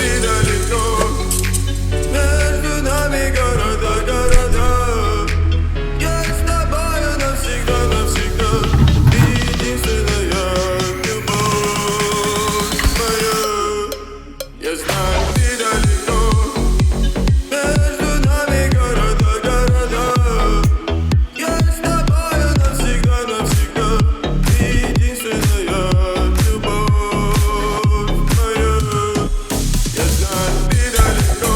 ты далеко. Между нами города. Я с тобою навсегда, навсегда. Ты единственная любовь моя. Я знаю, ты далеко. Между нами города. Я с тобою навсегда, навсегда. Ты единственная любовь моя. Я знаю, ты далеко.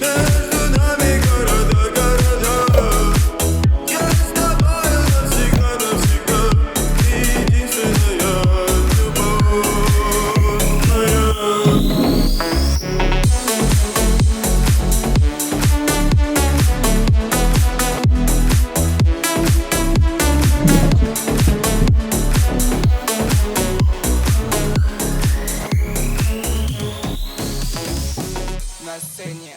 Между нами города. Я с тобою навсегда, навсегда. Ты единственная любовь моя. На сцене.